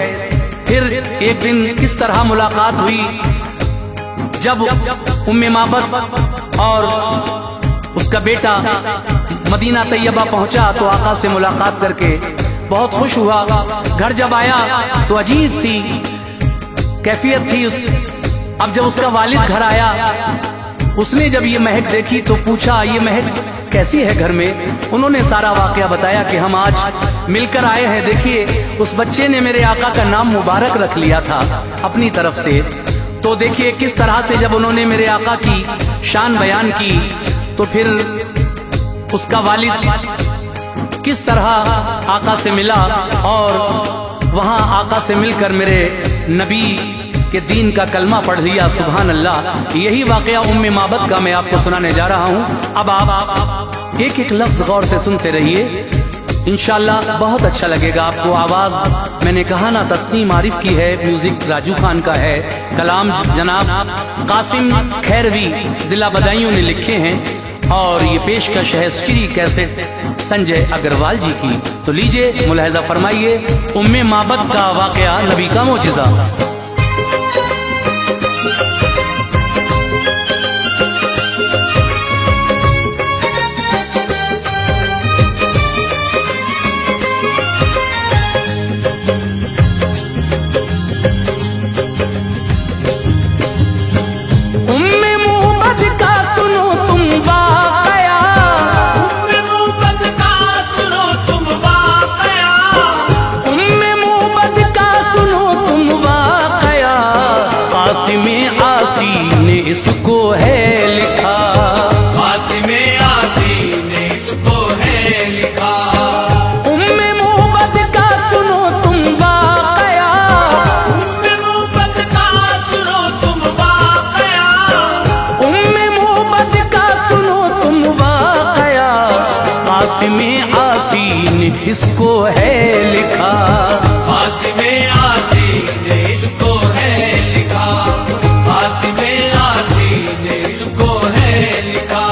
फिर एक दिन किस तरह मुलाकात हुई, जब उम्मे माबद और उसका बेटा मदीना तैयबा पहुंचा तो आका से मुलाकात करके बहुत खुश हुआ। घर जब आया तो अजीब सी कैफियत थी अब जब उसका वालिद घर आया, उसने जब ये महक देखी तो पूछा, ये महक कैसी है घर में। उन्होंने सारा वाकया बताया कि हम आज मिलकर आए हैं। देखिए उस बच्चे ने मेरे आका का नाम मुबारक रख लिया था अपनी तरफ से। तो देखिए किस तरह से जब उन्होंने मेरे आका की शान बयान की, तो फिर उसका वालिद किस तरह आका से मिला और वहां आका से मिलकर मेरे नबी के दीन का कलमा पढ़ लिया। सुभान अल्लाह। यही वाकया उम्मे माबद का मैं आपको सुनाने जा रहा हूं। अब आप एक एक लफ्ज गौर से सुनते रहिए, इंशाल्लाह बहुत अच्छा लगेगा आपको। आवाज मैंने कहा ना तस्नीम आरिफ की है, म्यूजिक राजू खान का है, कलाम जनाब कासिम खैरवी जिला बदायूं ने लिखे हैं और ये पेशकश है श्री कैसेट संजय अग्रवाल जी की। तो लीजिए मुलाहिजा फरमाइए उम्मे माबद का वाकया, नबी का मोजिजा। हासिमे आसीन इसको है लिखा, हासिमे आसीन इसको है लिखा, हासिमे आसीन इसको है लिखा।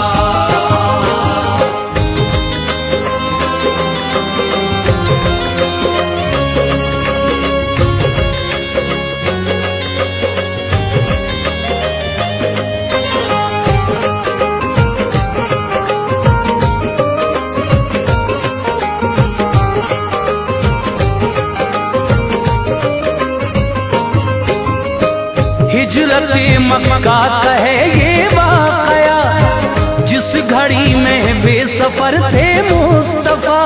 हिजरत मक्का का है ये वाक़या, जिस घड़ी में बेसफर थे मुस्तफा।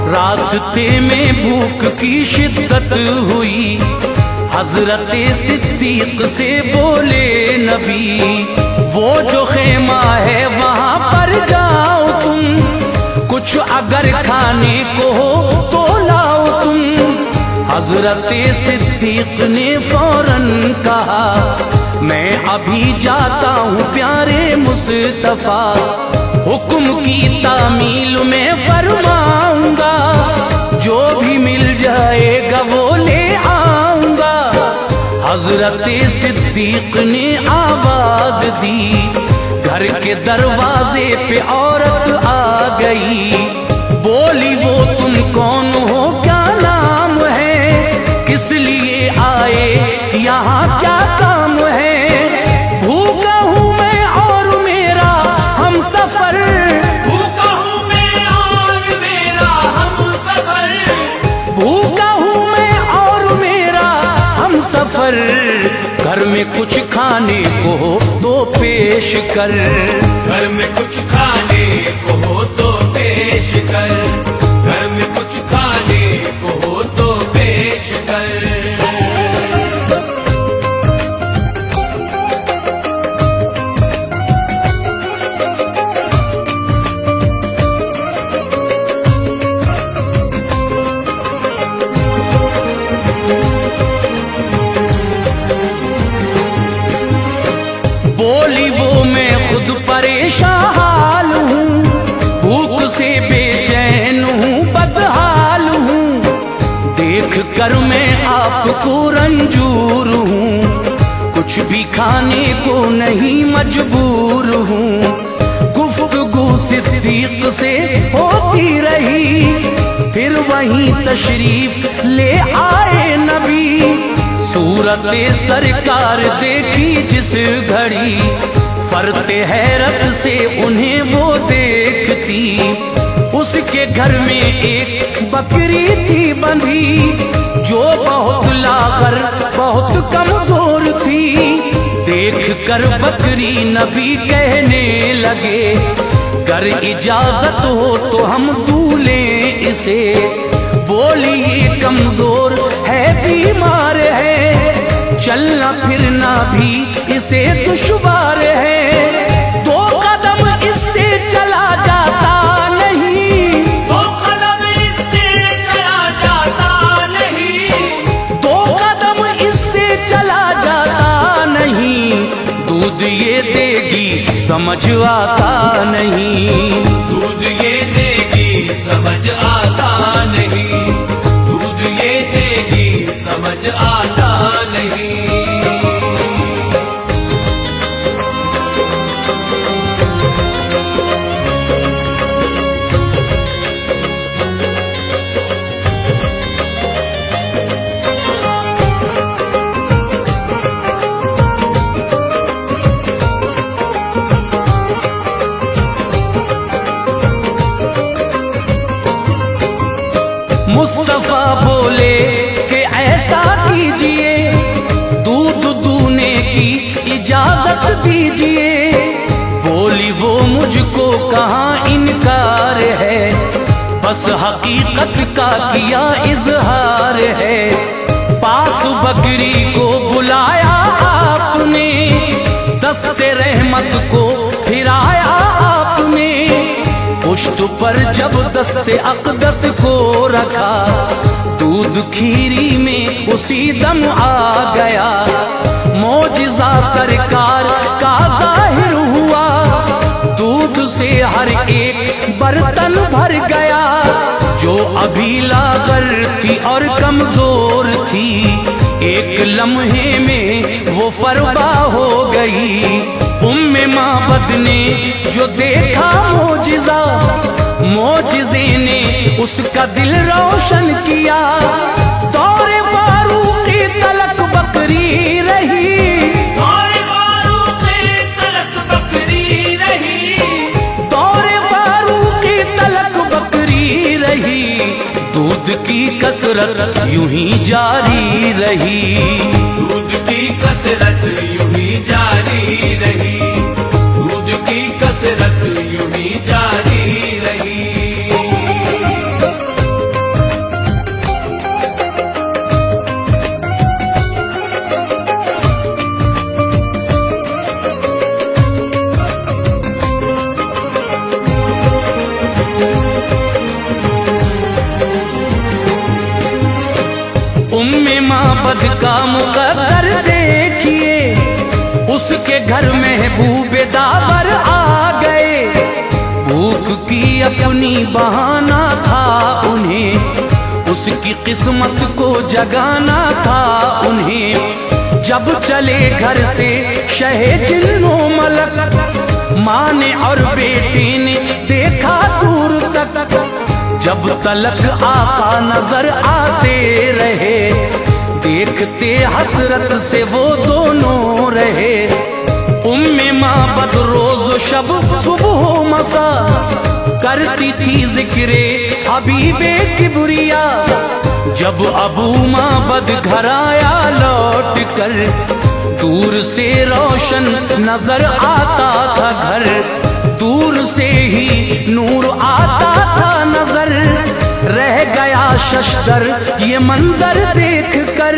रास्ते में भूख की शिद्दत हुई, हजरत सिद्दीक से बोले नबी, वो जो खेमा है वहां पर जाओ तुम, कुछ अगर खाने को हो तो लाओ तुम। हजरत सिद्दीक ने फौरन कहा, मैं अभी जाता हूँ प्यारे मुस्तफा, हुक्म की तामील में फरमाऊंगा, जो भी मिल जाएगा वो ले आऊंगा। हजरत सिद्दीक ने आवाज दी, घर के दरवाजे पे औरत आ गई, बोली वो तुम कौन हो, क्या नाम है, किस लिए आए, यहाँ क्या काम है। भूखा हूँ मैं और मेरा हम सफर, भूखा हूँ मैं और मेरा हम सफर, भूखा हूँ मैं और मेरा हम सफर। घर में कुछ खाने को हो तो पेश कर, घर में कुछ खाने को हो तो पेश कर, घर में कुछ खाने को हो तो पेश कर। बोली वो मैं खुद परेशान हाल हूँ, भूख से बेचैन हूँ, बदहाल हूँ, देख कर मैं आपको रंजूर हूँ, कुछ भी खाने को नहीं मजबूर हूँ। गुफ्तगू सिद्दीक से होती रही, फिर वहीं तशरीफ ले आए नबी। सूरत सरकार देखी जिस घड़ी, फरते हैरत से उन्हें वो देखती, उसके घर में एक बकरी थी बंधी, जो बहुत लागर बहुत कमजोर थी। देख कर बकरी नबी कहने लगे, कर इजाजत हो तो हम दूलें इसे। बोली ये कमजोर है, बीमार है, चलना फिरना भी इसे दुश्वार है। 2 कदम इससे चला जाता नहीं, 2 कदम इससे चला जाता नहीं, 2 कदम इससे चला जाता नहीं। दूध ये देगी समझ आता नहीं, दूध ये देगी समझ आता नहीं, दूध ये देगी समझ आता नहीं। मुस्तफा बोले कि ऐसा कीजिए, दूध दूने की इजाजत दीजिए। बोली वो मुझको कहाँ इनकार है, बस हकीकत का किया इजहार है। पास बकरी को बुलाया आपने, दस्ते रहमत को फिराया आपने। पुश्त पर जब दस्ते अक़दस को रखा, दूध खीरी में उसी दम आ गया। मौजिज़ा सरकार का ज़ाहिर हुआ, दूध से हर एक बर्तन भर गया। जो अभी लागर थी और कमजोर थी, एक लम्हे में वो फरबा हो गई। उम्मे माबद ने जो देखा मोजिजा, मोजिजे ने उसका दिल रोशन किया। दौरे फारूकी तलक बकरी रही, दौरे फारूकी तलक बकरी रही, दौरे फारूकी तलक बकरी रही। दूध की कसरत यूं ही जारी रही, दूध की कसरत यूं ही जारी रही, दूध की कसरत यूं ही जारी रही। उम्मे माबद का मुकद्दर देखिए, उसके घर महबूबे दावर आ गए। भूख की अपनी बहाना था उन्हें, उसकी किस्मत को जगाना था उन्हें। जब चले घर से शहे जिन्नो मलक, माँ ने और बेटे ने देखा दूर तक। जब तलक आका नजर आते रहे, देखते हसरत से वो दोनों रहे। उम्मे माबद रोज शब सुबह मसा करती थी जिक्रे हबीबे किबरिया। जब अबू माबद घर आया लौट कर, दूर से रोशन नजर आता था घर, दूर से ही नूर आता था नजर। रह गया शशदर ये मंजर देख कर,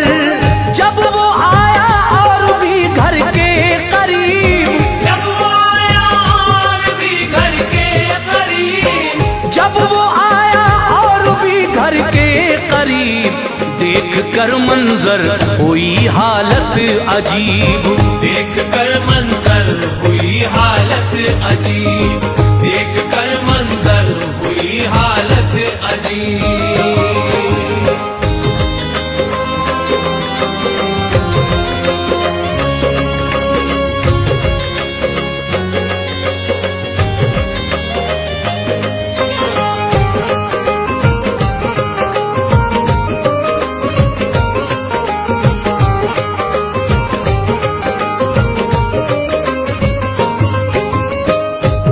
जब वो आया और भी घर के करीब, जब वो आया और भी घर के करीब, जब वो आया और भी घर के करीब। देख कर मंजर हुई हालत अजीब, देख कर मंजर हुई हालत अजीब, देख कर मंजर हुई हालत अजीब।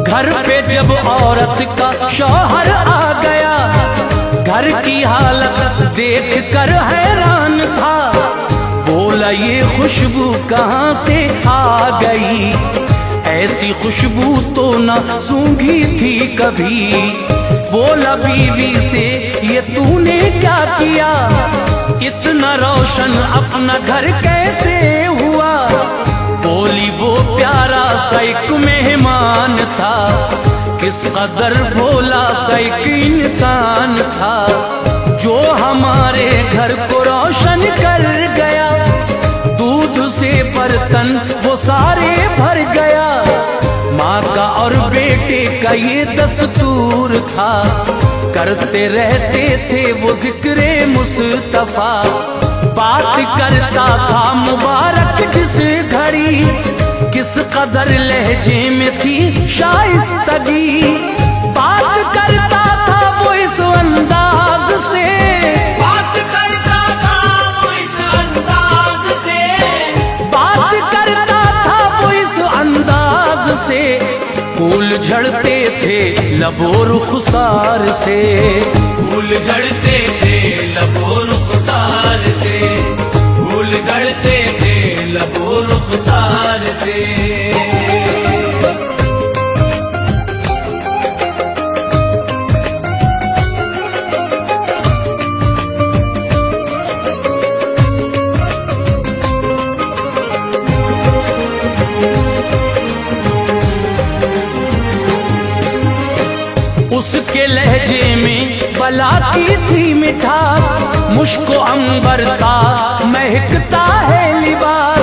घर पे जब औरत का शौहर आ गया, घर की हालत देख कर हैरान था। बोला ये खुशबू कहाँ से आ गई, ऐसी खुशबू तो न सूंघी थी कभी। बोला बीवी से ये तूने क्या किया, इतना रोशन अपना घर कैसे हुआ। बोली वो प्यारा सा एक मेहमान था, किस कदर भोला सा एक इंसान था, जो हमारे घर को रोशन कर गया। दूध से बर्तन वो सारे भर गया, माँ का और बेटे का ये दस्तूर था। करते रहते थे वो जिक्रे मुस्तफा, बात करता था मुबारक जिस घड़ी, किस कदर लहजे में थी शाइस्तगी। बात करता था वो इस अंदाज से, बात करता था वो इस अंदाज से, बात करता था वो इस अंदाज से। फूल झड़ते थे लबो रुखसार से, फूल झड़ते थे लबो रुखसार से, फूल झड़ते थे लबो रुखसार से। उसके लहजे में बलाती थी मिठास, मुश्को अंबर सा महकता है लिबास।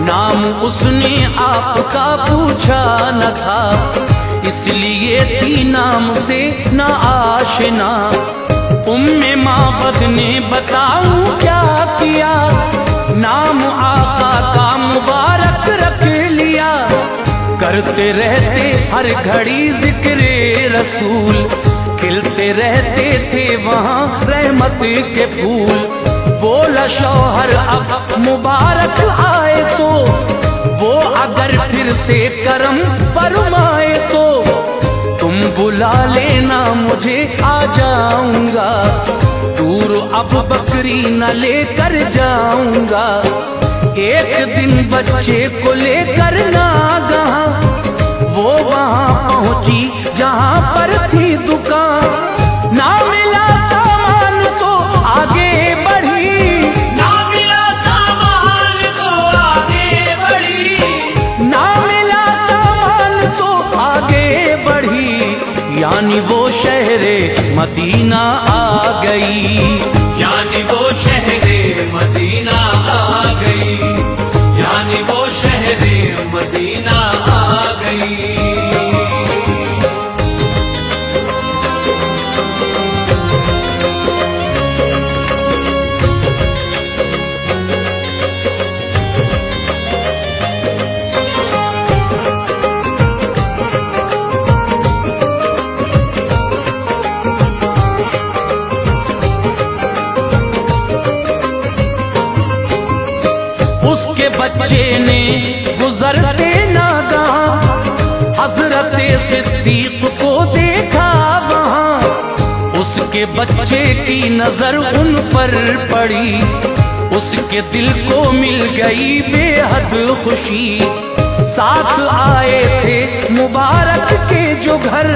नाम उसने आपका पूछा न था, इसलिए थी नाम से न आशना। उम्मे माबद ने बताऊं क्या किया, नाम आका का मुबारक रख लिया। करते रहते हर घड़ी जिक्रे रसूल, खिलते रहते थे वहाँ रहमत के फूल। बोला शौहर अब मुबारक आए तो, वो अगर फिर से करम फरमाए तो, तुम बुला लेना मुझे आ जाऊंगा। दूर अब बकरी न लेकर जाऊंगा। एक दिन बच्चे को लेकर नागहा वो वहां पहुंची जहां पर थी दुकान। ना मिला सामान तो आगे बढ़ी, ना मिला सामान तो आगे बढ़ी, ना मिला सामान तो आगे बढ़ी। यानी वो शहरे मदीना आ गई, यानी वो शहरे मदीना आ गई, यानी वो शहरे मदीना आ गई। उसके बच्चे ने गुजरते नागहा हजरत सिद्दीक को देखा वहां। उसके बच्चे की नजर उन पर पड़ी, उसके दिल को मिल गई बेहद खुशी। साथ आए थे मुबारक के जो घर,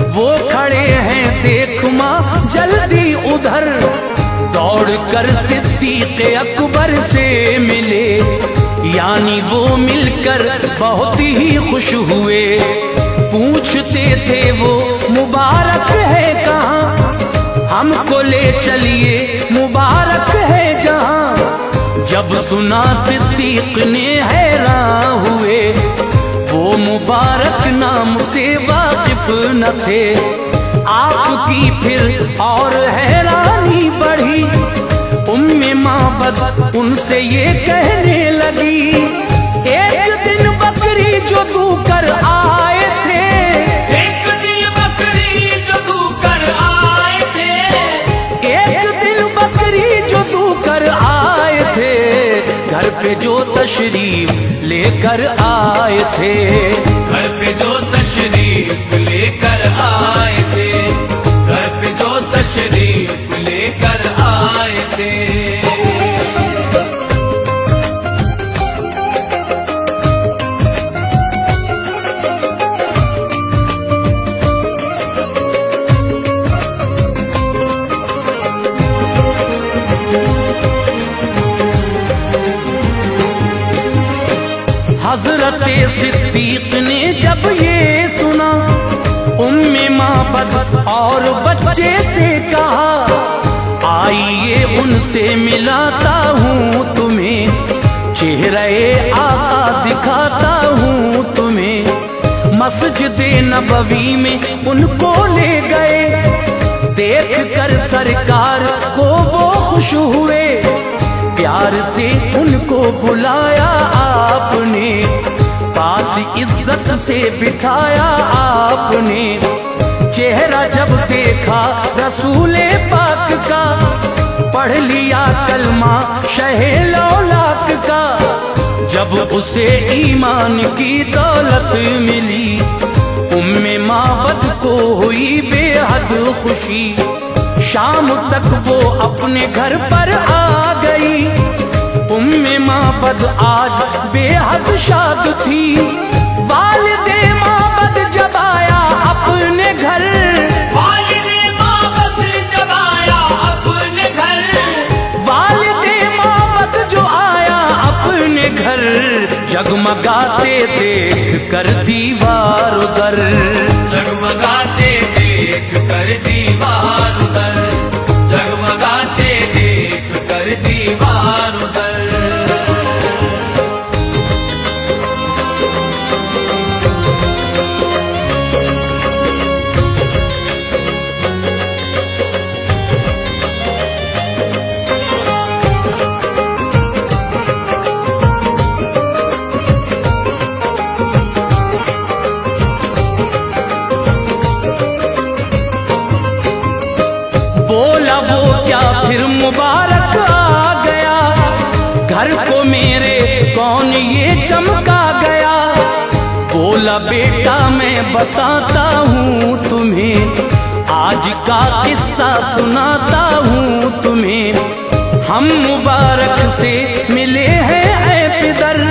वो खड़े हैं देख मां जल्दी उधर। दौड़ कर सिद्दीक अकबर से मिले, यानी वो मिलकर बहुत ही खुश हुए। पूछते थे वो मुबारक है कहाँ, हमको ले चलिए मुबारक है जहाँ। जब सुना सिद्दीक ने हैरान हुए, वो मुबारक नाम से वाकिफ न थे। आपकी फिर और हैरानी बढ़ी, उम्मे माबद उनसे ये कहने लगी। एक दिन बकरी जो दूकर आए थे, एक दिन बकरी जो दूकर आए थे, एक दिन बकरी जो दूकर आए थे। घर पे जो तशरीफ लेकर आए थे, घर पे जो तशरीफ लेकर आए थे, घर पे जो तशरीफ लेकर आए थे। हजरत सिद्दीक ने जब ये सुना, उम्मे माबद और बच्चे से कहा, आइए उनसे मिलाता हूँ तुम्हें, चेहरे आका दिखाता हूँ तुम्हें। मस्जिद नबवी में उनको ले गए, देख कर सरकार को वो खुश हुए। प्यार से उनको बुलाया आपने, पास इज्जत से बिठाया आपने। चेहरा जब देखा रसूले पाक का, पढ़ लिया कलमा शहे लौलाक का। जब उसे ईमान की दौलत मिली, उम्मे माबद को हुई बेहद खुशी। शाम तक वो अपने घर पर आ गई, उम्मे माबद आज बेहद शाद थी। वालिदे माबद जब आया अपने घर, वालिदे माबद जब आया अपने घर, वालिदे माबद जो आया अपने घर। जगमगाते देख कर दीवार उधर, जगमगाते देख कर दीवार उधर, जगमगाते देख कर दीवार उधर। चमका गया। बोला बेटा मैं बताता हूँ तुम्हें, आज का किस्सा सुनाता हूँ तुम्हें। हम मुबारक से मिले हैं ऐ पिदर,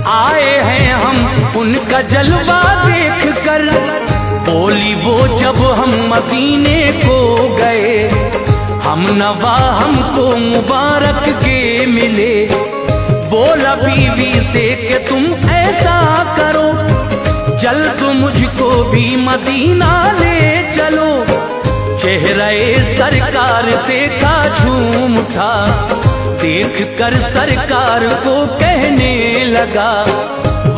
आए हैं हम उनका जलवा देख कर। बोली वो जब हम मदीने को गए, हम नवा हमको मुबारक के मिले। बोला बीवी से कि तुम ऐसा करो, जल्द मुझको भी मदीना ले चलो। चेहरे सरकार देखा झूम उठा, देख कर सरकार को कहने लगा,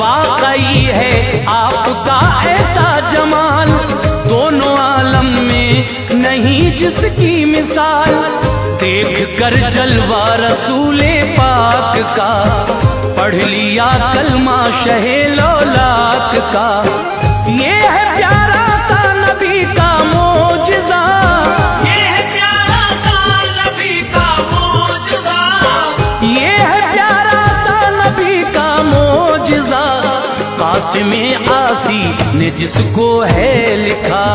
वाकई है आपका ऐसा जमाल, दोनों आलम में नहीं जिसकी मिसाल। देख कर जलवा रसूले पाक का, पढ़ लिया कलमा शहे लौलाक का। ये है प्यारा सा नबी का मोजिज़ा, ये है प्यारा सा नबी का मोजज़ा, ये है प्यारा सा नबी का मोजिज़ा। कासिम आसी ने जिसको है लिखा,